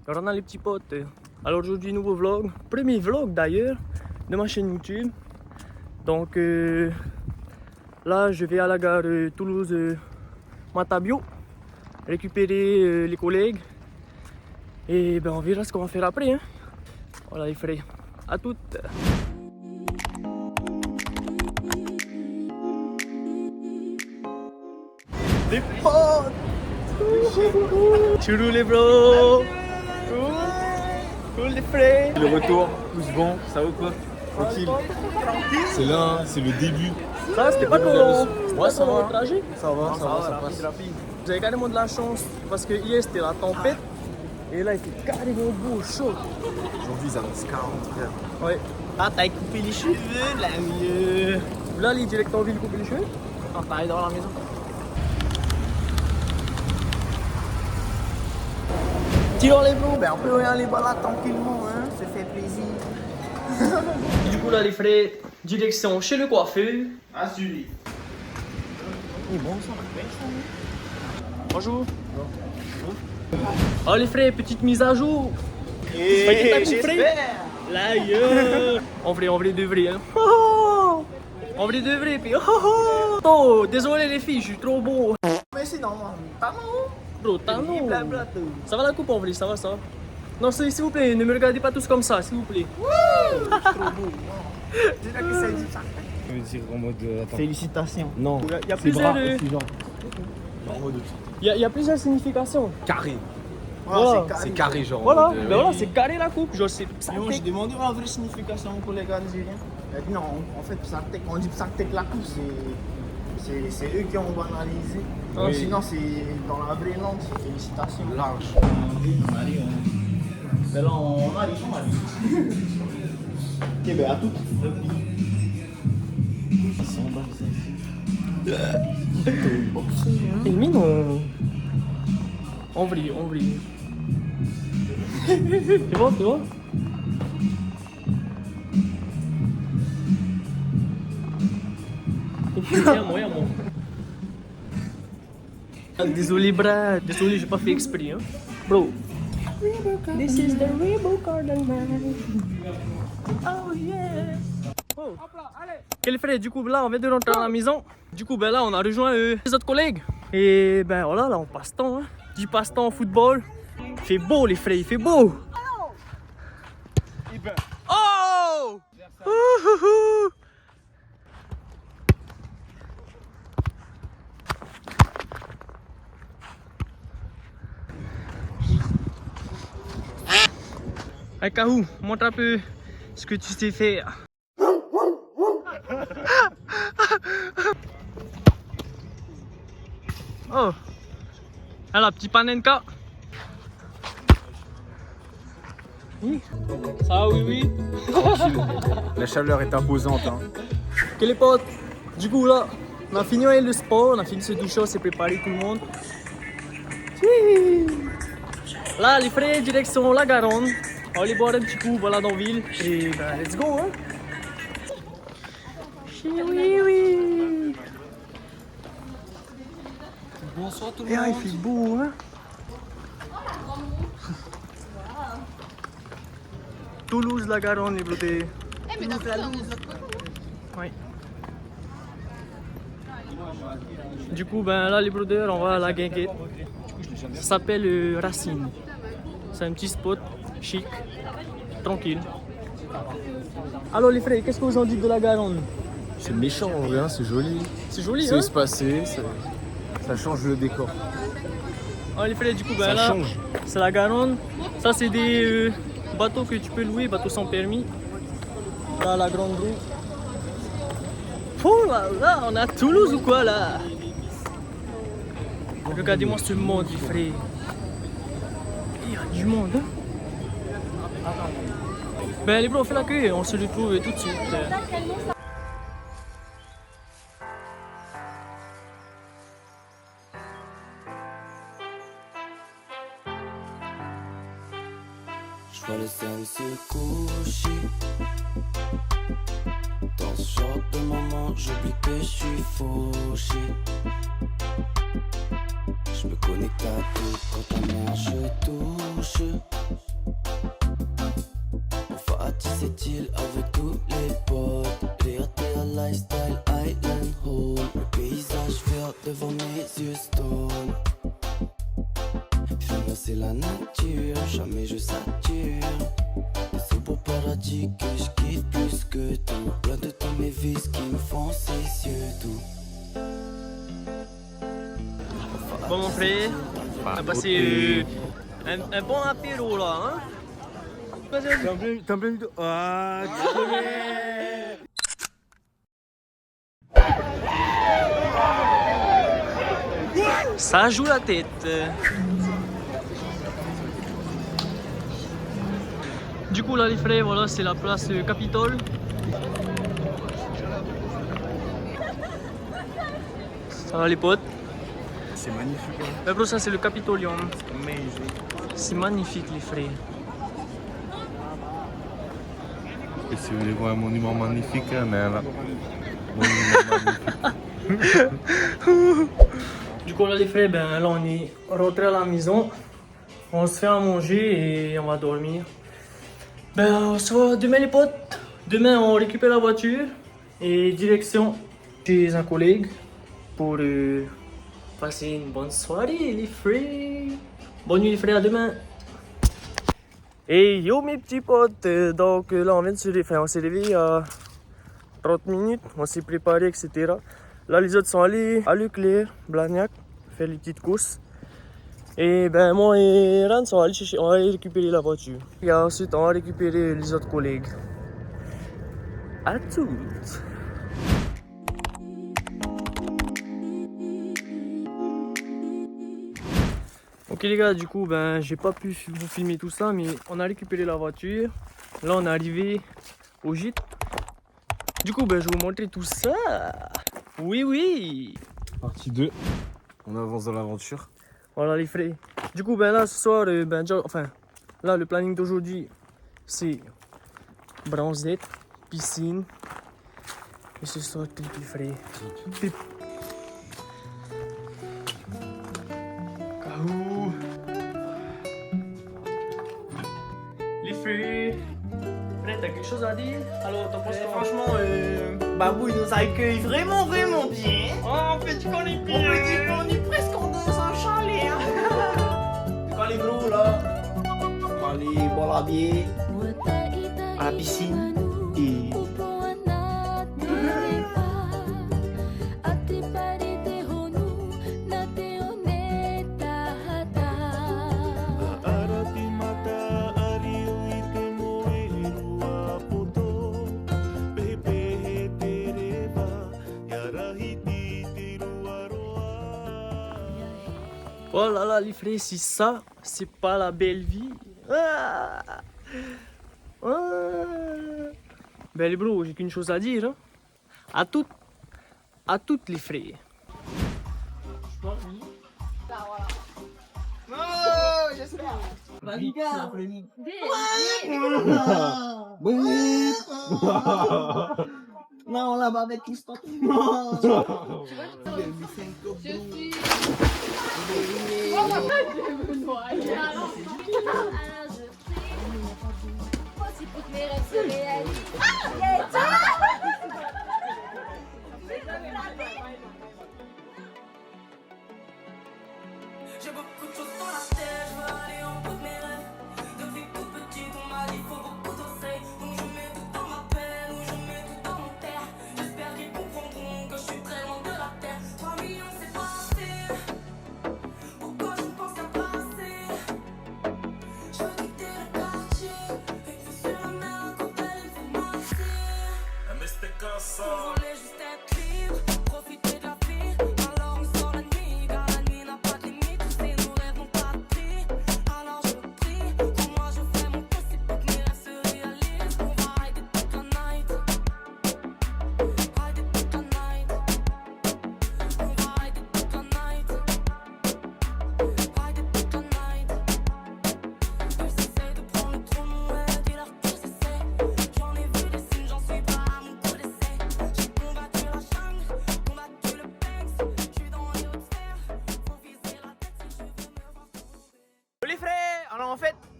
Rendant les petits potes. Alors aujourd'hui, nouveau vlog. Premier vlog d'ailleurs de ma chaîne YouTube. Donc là, je vais à la gare Toulouse-Matabio récupérer les collègues. Et ben on verra ce qu'on va faire après. Hein. Voilà les frères. À toutes. Des potes. Tu roules les bros. Cool les frères. Le retour, tous bons, ça va ou quoi? Tranquille. C'est là, c'est le début. Ça c'était pas long. Ouais, ça va. Trajet. Ça va, ça passe. Rapide. Vous avez carrément de la chance parce que hier c'était la tempête et là il fait carrément beau, chaud. Aujourd'hui, ils annoncent 40 frère. Ouais. Ah t'as coupé les cheveux là mieux. Là il est direct en ville couper les cheveux. Ah t'arrives dans la maison. Tirons les bros, ben on peut aller là tranquillement, hein, se fait plaisir. Du coup là les frères, direction chez le coiffeur. À suivre. Il est bon ça, bonjour. Oh les frères, petite mise à jour. Et j'espère. Là, yeah. En vrai de vrai. Hein. Oh, en vrai de vrai, puis oh, désolé les filles, je suis trop beau. Mais sinon, pas mal. Bro, t'as non. Ça va la coupe en vrai, ça va. Non, s'il vous plaît, ne me regardez pas tous comme ça, s'il vous plaît. C'est trop beau. C'est là que ça dit ça. Je veux dire en mode. Attends. Félicitations. Non, Il y a plusieurs. Il y a plusieurs significations. Carré. Voilà. C'est carré, genre. Voilà, ben voilà, c'est carré la coupe. Genre, c'est ça. J'ai demandé la vraie signification aux collègues algériens. Il a dit non, en fait, Psartek, on dit Psartek la coupe, c'est eux qui ont banalisé. Oui. Sinon, c'est dans la vraie langue, c'est félicitations. Large. Mais là, on arrive. Ok, ben à tout. C'est mignon. En vrai. C'est bon. Moi. Désolé, bras. Désolé, j'ai pas fait exprès. Hein. Bro. This is the Rainbow Garden Man. Oh yeah. Oh. Ok les frères, du coup là on vient de rentrer à la maison. Du coup ben là on a rejoint les autres collègues. Et ben voilà, là on passe temps. Hein. Du passe-temps au football. Il fait beau les frères, il fait beau. Oh! Ouhouhou. Hey Kahou, montre un peu ce que tu sais faire. Oh! Alors, petit panenka. Oui. Ça va, oui. Tranquille. La chaleur est imposante. Hein. Ok les potes, du coup là, on a fini le sport, on a fini de se doucher, on s'est préparé tout le monde. Là les frères, direction la Garonne. On va aller boire un petit coup, voilà dans la ville. Et ben let's go hein. Oui. Bonsoir tout le Et il fait beau hein. Toulouse la Garonne les blotés. Mais dans la Toulouse. Oui. Du coup, ben là, les brodeurs, on va à la guinguette. Ça s'appelle Racine. C'est un petit spot chic, tranquille. Alors, les frères, qu'est-ce que vous en dites de la Garonne? C'est méchant en vrai, hein, c'est joli. C'est joli, C'est hein? espacé, ça change le décor. Alors, les frères, du coup, ben Ça là, change. c'est la Garonne. Ça, c'est des bateaux que tu peux louer, bateaux sans permis. Là, la grande roue. Oh là là, on est à Toulouse ou quoi là? Regardez-moi ce monde, les frères. Il y a du monde, hein? Ben les bros, on fait la queue, on se retrouve tout de suite. Je vois le soleil se coucher. Dans ce genre de moment, j'oublie que je suis fauché. Je me connecte à tout quand ta main je touche. chill avec tous les potes. RTA Lifestyle Island Hall. Le paysage vert devant mes yeux stone. Moi c'est la nature, jamais je sature. C'est beau paradis que je quitte plus que tout. Loin de tous mes vices qui me font ses yeux tout. Bon mon frère, on a passé un bon apéro là, hein. T'as plein de... Ah, Ça joue la tête. Du coup là les frères, voilà c'est la place Capitole. Ça va les potes? c'est magnifique. Hein. Mais bro ça c'est le Capitolium. Amazing. C'est magnifique les frères. Et si vous voulez voir un monument magnifique, mais là. Monument magnifique. Du coup là les frères, ben là on est rentré à la maison. On se fait à manger et on va dormir. Ben on se voit demain les potes. Demain on récupère la voiture et direction chez un collègue pour passer une bonne soirée les frères. Bonne nuit les frères, à demain. Et yo mes petits potes, donc là on vient de se réveiller, enfin on s'est réveillé à 30 minutes, on s'est préparé etc. Là les autres sont allés à Leclerc, Blagnac, faire les petites courses. Et ben moi et Ran sont allés chercher, on va aller récupérer la voiture. Et ensuite on va récupérer les autres collègues. À toutes. Ok les gars, du coup ben j'ai pas pu vous filmer tout ça, mais on a récupéré la voiture. Là on est arrivé au gîte. Du coup ben je vais vous montrer tout ça. Oui oui. Partie 2. On avance dans l'aventure. Voilà les frères. Du coup ben là ce soir, ben enfin là le planning d'aujourd'hui c'est bronzette, piscine. Et ce soir trip les frères. Trip. Kahou. Les frères. Frère, t'as quelque chose à dire? Alors t'en penses quoi? Franchement, Babou il nous accueille vraiment vraiment bien. Oh, on peut dire qu'on est bien. On peut dire qu'on est presque dans un chalet. Hein. Quand les gros là, on va aller boire la bière à la piscine et... Oh là là les frères, si ça, c'est pas la belle vie. Ah. Ah. Ben les bros, j'ai qu'une chose à dire. Hein. À toutes les frères. Oh, j'espère. Vas-y, gars. Non, là-bas avec l'histoire. J'ai beaucoup de choses dans la tête, je veux aller en bout de mes rêves. Depuis tout petit, on m'a dit faut beaucoup d'oseille. Donc je mets tout dans ma peine, ou je mets tout dans mon terre. J'espère qu'ils comprendront que je suis très loin de la terre. 3 millions c'est pas assez. Pourquoi je ne pense qu'à pas assez? Je veux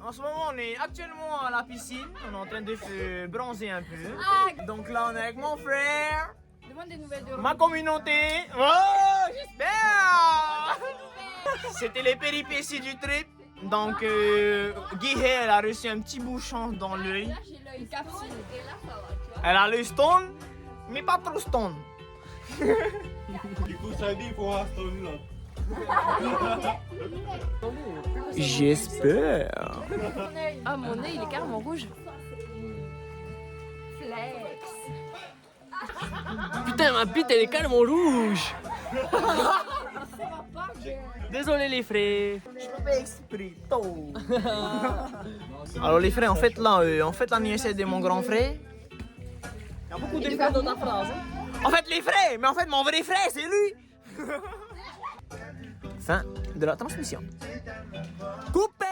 En ce moment, on est actuellement à la piscine. On est en train de se bronzer un peu. Donc là, on est avec mon frère, Demande des nouvelles de ma communauté. Oh, j'espère. C'était les péripéties du trip. Donc, Guy, elle a reçu un petit bouchon dans l'œil. Là, j'ai l'œil capsule. Et là, ça va, tu vois. Elle a le stone, mais pas trop stone. Du coup, ça dit pour un stone là. J'espère. Ah, mon œil, il est carrément rouge. Flex. Putain, ma bite, elle est carrément rouge. Désolé les frères. Je peux pas exprès. Alors les frères, en fait là, on fait l'anniversaire de mon grand frère. Il y a beaucoup de frères dans ta phrase. En fait les frères, mais en fait mon vrai frère c'est lui. Fin de la transmission. Coupé.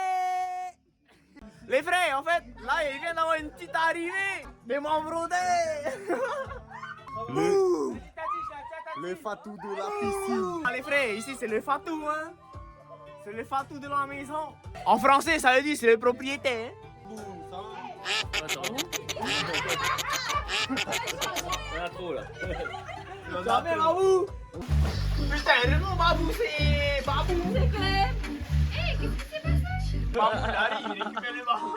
Les frères, en fait, là il vient d'avoir une petite arrivée de mon brodé. Le fatou de la piscine. Ah, les frères, ici c'est le fatou, hein. C'est le fatou de la maison. En français, ça veut dire c'est le propriétaire. Il y en a trop là. Jamais Babou. Putain, Renaud Babou, c'est Babou. C'est clair. Hé, qu'est-ce qui s'est passé? Babou, il arrive, il récupère le Babou.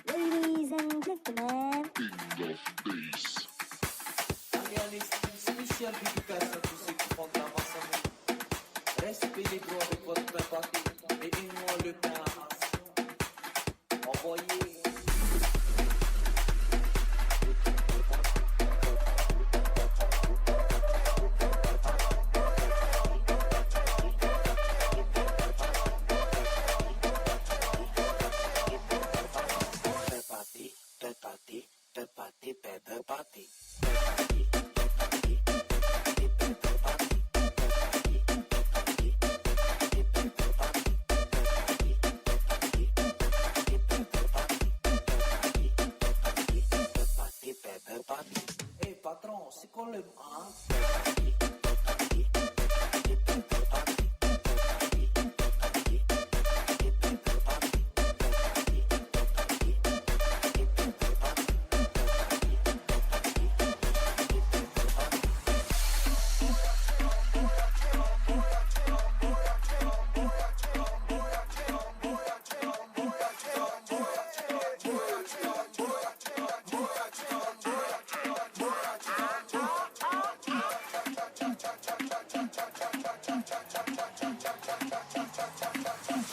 Ladies and gentlemen. Spéciale dédicace à tous ceux qui font de la masse à nous. Respect les gros avec votre pain pâté et une-moi le pain à as. Envoyez. Hey patron, c'est quoi le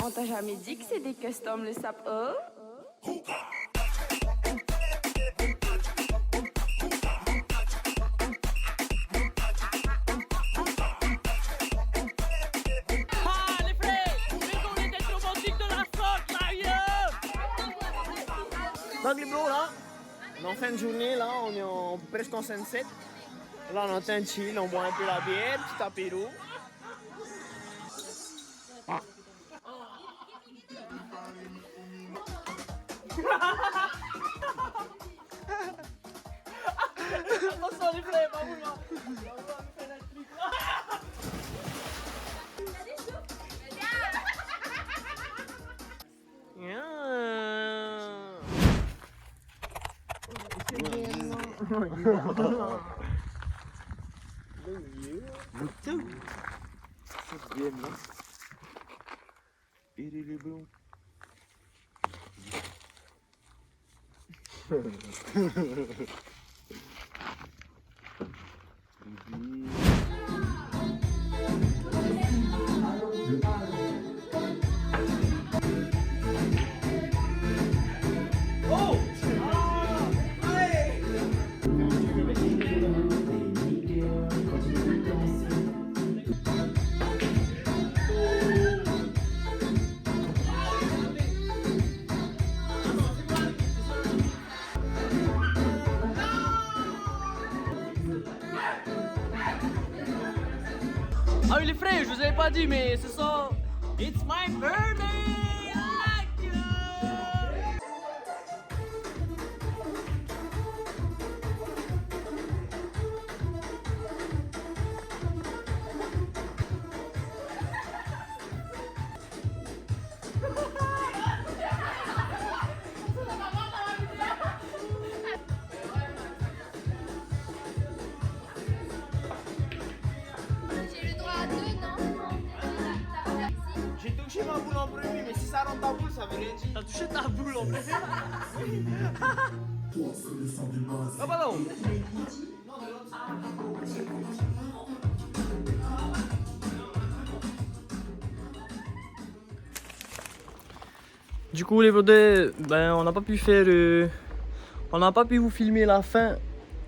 On t'a jamais dit que c'est des customs le sap Ah les frères, désolé d'être romantique de la sorte là, Donc les bros là, on est en fin de journée là, on est presque en sunset. Là on est en train de chill, on boit un peu la bière, petit apéro. Attention les frères, pas vous là. Ah oui les frères, je vous avais pas dit mais c'est ça. It's my birthday! I like you! J'ai le droit à 2, non? J'ai touché ma boule en premier, mais si ça rentre ta boule, ça veut rien dire. T'as touché ta boule en fait. Ah bah non. Du coup les brothers, ben on n'a pas pu faire, on n'a pas pu vous filmer la fin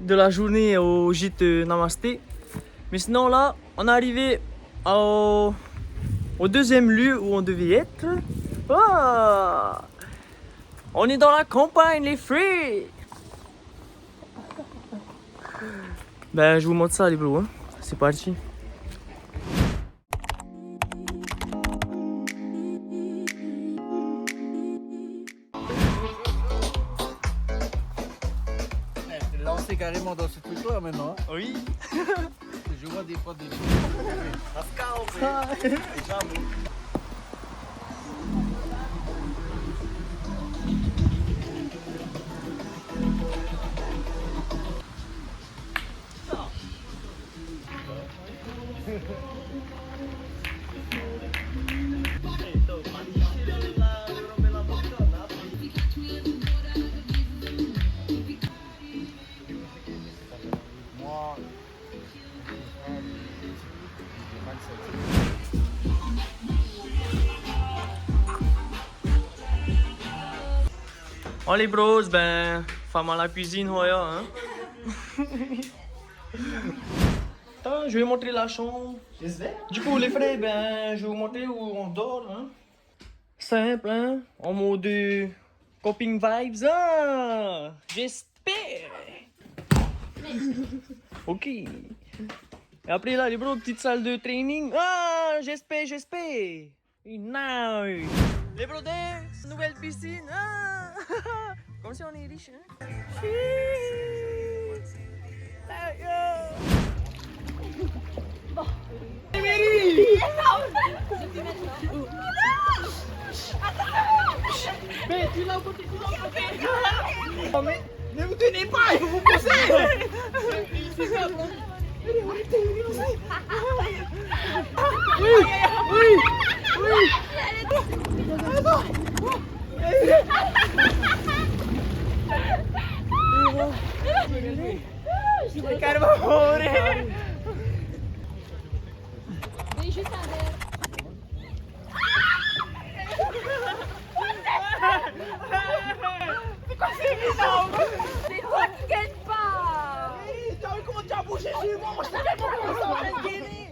de la journée au gîte Namasté. Mais sinon là, on est arrivé au deuxième lieu où on devait être. Oh, on est dans la campagne les frères. Ben je vous montre ça les bros, hein. C'est parti. T'es lancé carrément dans ce truc-là maintenant. Hein. Oui. Je vois des fois des. Oh les bros, ben, femme à la cuisine, Hoya, hein. Attends, je vais montrer la chambre. Du coup, les frères, ben, je vais vous montrer où on dort, hein. Simple, hein, en mode coping vibes, hein. J'espère. Ok. Et après là, les bros, petite salle de training. Ah, j'espère. Nice. Les brothers, nouvelle piscine. Ah. Comme si on est riche, hein. Mais tu l'as côté. Ne vous tenez pas, il faut vous pousser. Je carrément mourir. Mais juste un verre. C'est quoi ces énorme? Mais t'inquiète pas. T'as vu comment tu as bougé chez moi? Moi je savais pas comment ça va être gainé.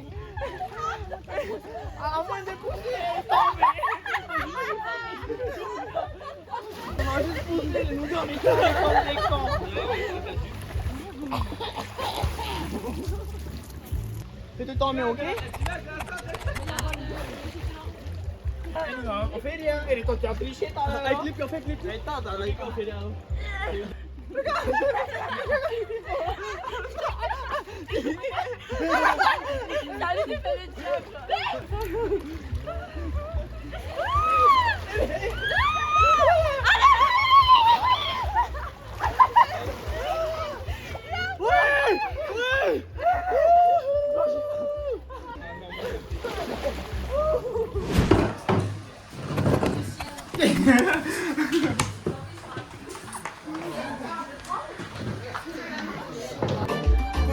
À moins de pousser, elle est tombée. On va juste pousser les noudons, mais comme des cons. Tu te tombes, ok? On fait rien. Et toi, tu as triché, t'as. Avec les pieds, on fait les pieds. Attends, avec les pieds, on fait rien. Allez, tu fais le diable.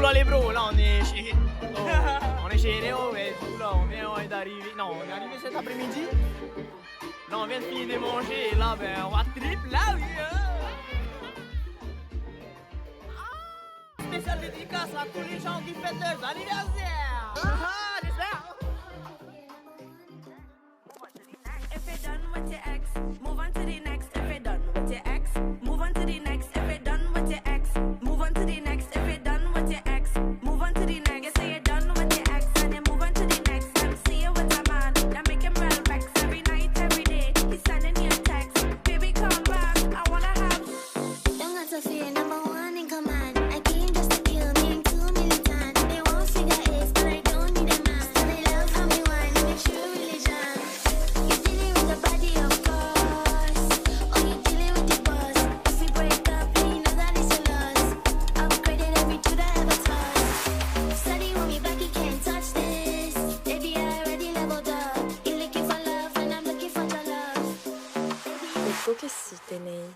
Là les bros, là on est chez Réo et tout là, on vient d'arriver. Non, on est arrivé cet après-midi. Là on vient de finir de manger et là ben on va trip là oui. Spécial dédicace à tous les gens qui fêtent leurs anniversaires. J'espère. If you're done with your ex, move on to the next. If you're done with your ex, move on to the next. If you're done with your ex, move on to the next. If you're done with your ex, move on to the next. You say you're done with your ex and then move on to the next. dico che sì, Tenei.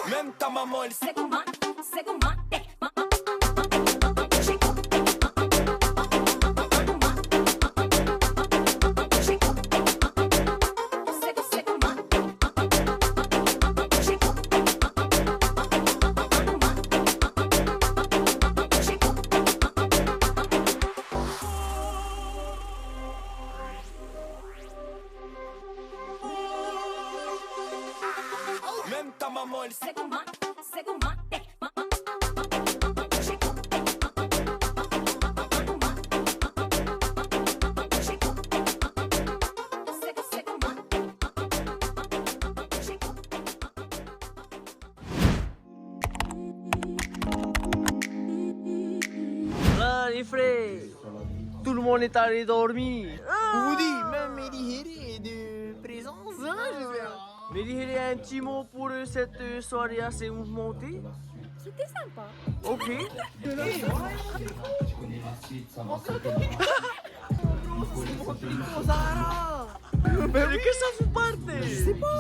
Même ta maman, elle sait comment. Même ta maman, elle sait comment. Là, les frères, tout le monde est allé dormir. Vous dites, même Mehdi est de présence, hein, j'espère. Mais il y a un petit mot pour cette soirée assez mouvementée. C'était sympa. Ok. Mais de que ça vous parte? Je sais pas.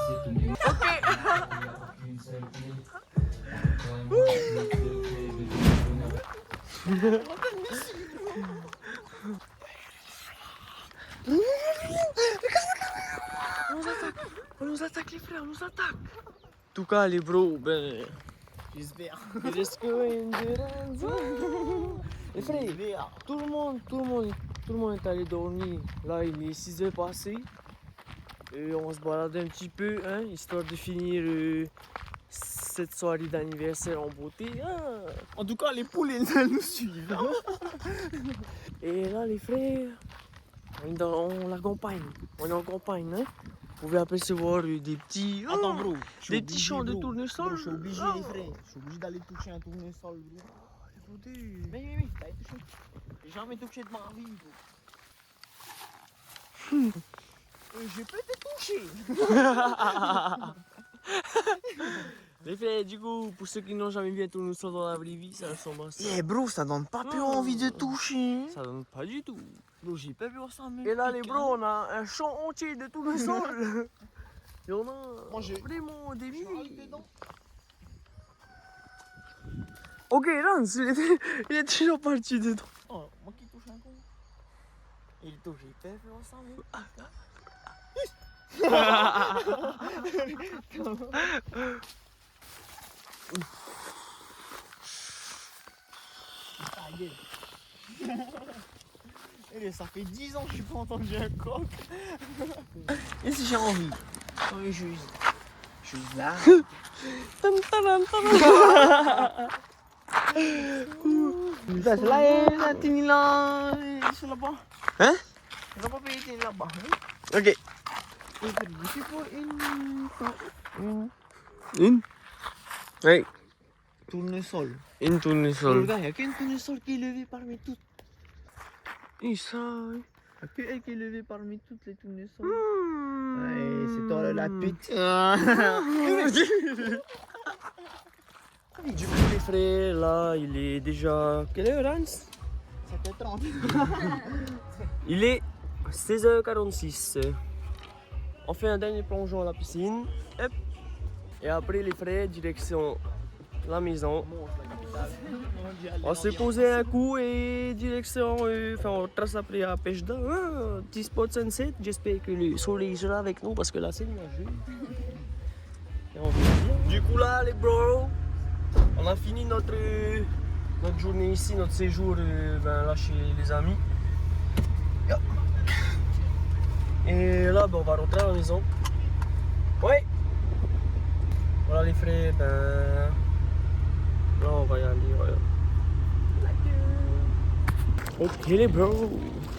On nous attaque les frères, on nous attaque. En tout cas les bros, ben... J'espère. Let's go in the dance. Les frères, tout le monde est allé dormir. Là il est 6h passé. Et on va se balader un petit peu, hein, histoire de finir cette soirée d'anniversaire en beauté. Hein. En tout cas, les poules, elles nous suivent. Et là les frères, on la campagne. On est en campagne, hein. Vous pouvez apercevoir des petits... Attends, bro. Des petits champs de tournesol. Bro, je suis obligé, les frères. Je suis obligé d'aller toucher un tournesol, bro. Oui, t'as touché. J'ai jamais touché de ma vie, bro. Je peux te toucher. Les frères, du coup, pour ceux qui n'ont jamais vu un tournesol dans la vraie vie, ça ressemble à ça. Eh, bro, ça donne pas plus envie de toucher. Ça donne pas du tout. Bro, j'ai pas vu ça, mais. Et là, les bros, on a un champ entier de tournesol. Et on a Moi, j'ai vraiment des milliers. dedans. Ok, Lance, il est toujours parti dedans. Oh, moi qui touche un con. Il touche, j'ai pas vu ça, mais. Ta gueule. Et ça fait 10 ans que je suis pas entendu un coq. Et si j'ai envie. Oui, je suis là. C'est là, la tini là. C'est là-bas. Hein? On va pas payer là-bas. Ok. C'est pour Une? Oui, tournesol. une tournesol. Regarde, il n'y a qu'une tournesol qui est levée parmi toutes. Et ça... Il n'y a que elle qui est levée parmi toutes les tournesols. Ouais, c'est toi la pute. Du coup, les frères, là, il est déjà... Quelle heure, Hans? 7h30. Il est 16h46. On fait un dernier plongeon à la piscine. Hop. Et après, les frères, direction la maison. On s'est posé un coup et direction... Enfin, on trace après à pêche d'eau. Petit spot sunset. J'espère que le soleil sera avec nous parce que là, c'est nuageux. Et on vient. Du coup, là, les bros, on a fini notre journée ici, notre séjour là chez les amis. Et là, ben, on va rentrer à la maison. Ouais. Voilà les frères, ben... Là, on va y aller, voilà. Ok les bros.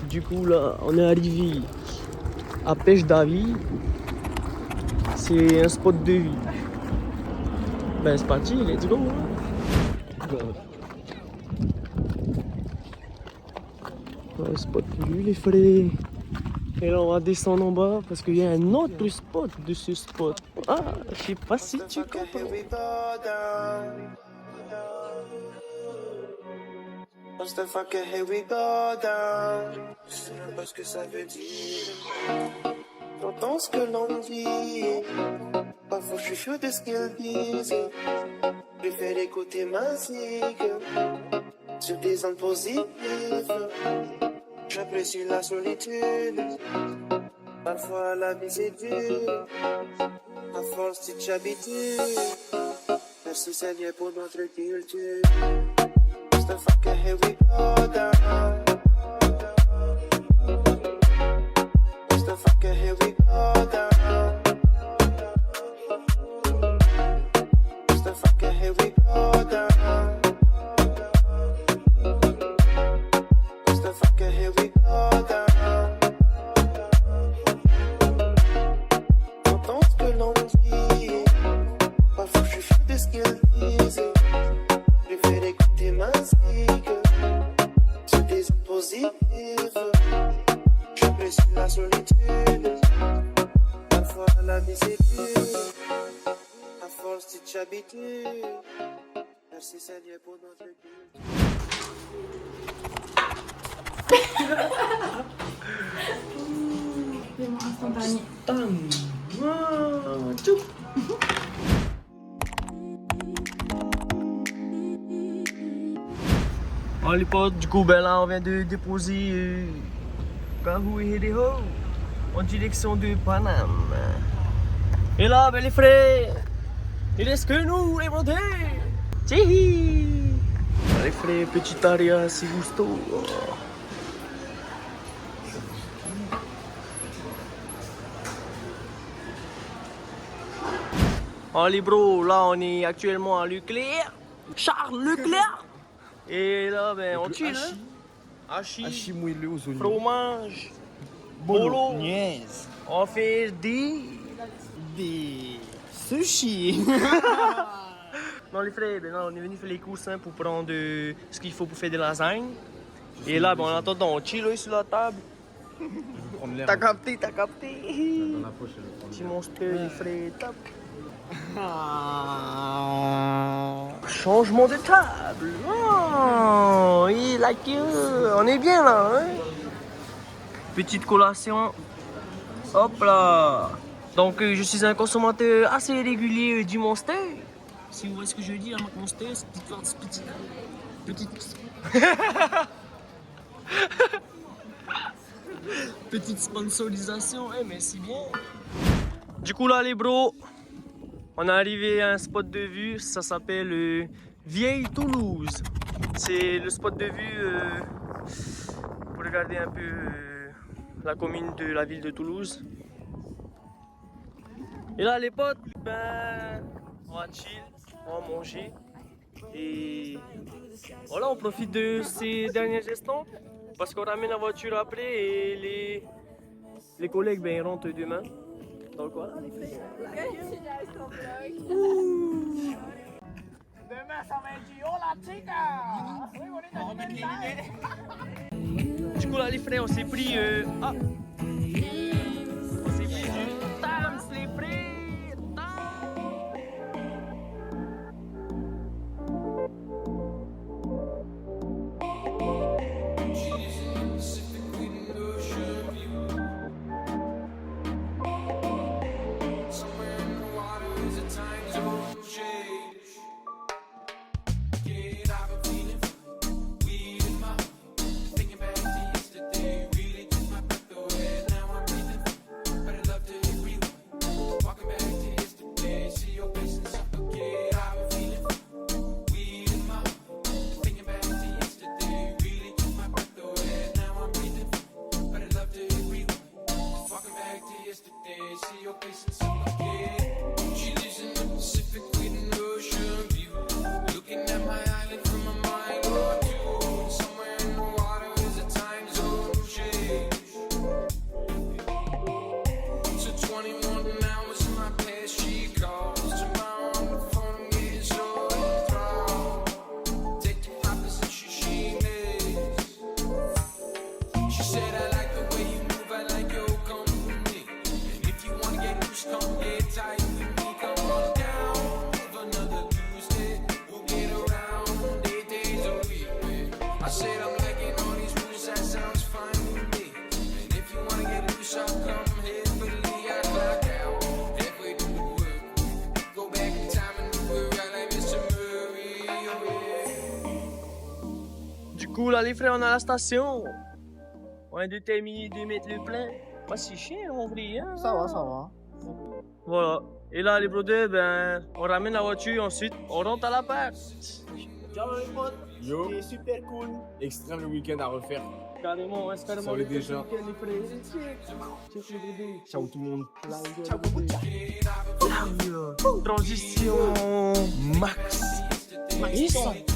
Du coup, là, on est arrivé à Pêche d'Avis. C'est un spot de vie. Ben c'est parti, let's go. Ouais, spot vu les frais. Et là on va descendre en bas parce qu'il y a un autre spot de ce spot. Ah, je sais pas si tu comprends. Motherfucker, here we go down. Je sais même pas ce que ça veut dire. J'entends ce que l'on dit. Parfois je suis chaud de ce qu'ils disent. Je préfère écouter ma musique sur des ondes positives. J'apprécie la solitude. Parfois la vie c'est dur. À force tu t'habitues. Merci Seigneur pour notre culture. Motherfucker, here we go down. Motherfucker, here we go down. Motherfucker, here we go down. Motherfucker, here we go down. J'entends ce que l'on dit. Parfois je suis fou de ce qu'ils disent. Je préfère écouter ma musique sur des ondes positives. J'apprécie la solitude. Parfois la vie c'est dur. À force tu t'habitues. Merci Seigneur pour notre vie. Vraiment instantané. Oh les potes, du coup ben là on vient de déposer Kahou et Hedeho en direction de Paname. Et là ben les frères, il reste que nous les monter. Tchihi. Les frères, petit area si gusto. Allez bro, là on est actuellement à Leclerc. Charles Leclerc. Et là ben on chill. Hachis, moelleux aux oignons. fromage, bolo. Bolognaise. On fait des Sushi. Non les frères, ben là on est venu faire les courses pour prendre ce qu'il faut pour faire des lasagnes. Et là ben en attendant on chill là, sur la table. T'as capté, t'as capté. Petit monster les frères, top. Changement de table. Oh, il like you. On est bien là, hein? Petite collation. Hop là. Donc je suis un consommateur assez régulier du Monster. Si vous voyez ce que je veux dire, Monster, c'est petite sponsorisation, mais c'est bien. Du coup là les bros, on est arrivé à un spot de vue, ça s'appelle Vieille Toulouse. C'est le spot de vue pour regarder un peu la commune de la ville de Toulouse. Et là les potes, ben on va chill, on va manger. Et voilà, on profite de ces derniers instants parce qu'on ramène la voiture après et les collègues ben, ils rentrent demain. Donc voilà les frères. Demain ça va être du hola chica. Oui, on est dans le même. Du coup là les frères on s'est pris on s'est pris du Tams les frères. She said, I like the way you move, I like your company. And if you wanna get loose, come get tight with me. Come on down, move another Tuesday. We'll get around 8 days a week, man. I said, I'm liking all these moves, that sounds fine with me. And if you wanna get loose, I'll come heavily. I clock out halfway through the work. Go back in time and do it right like Mr. Murray, oh yeah. Du coup, là, les frères, on est à la station. On a déterminé de mettre le plein. Pas si cher en vrai, hein. Ça va, ça va. Voilà. Et là, les brothers, ben, on ramène la voiture, ensuite, on rentre à l'appart. Ciao les potes. Yo, C'est super cool. extrême le week-end à refaire. Carrément, ouais, c'est carrément. Ça l'est déjà. Les frères. Ciao tout le monde. Ciao, kombucha. Transition max. Max.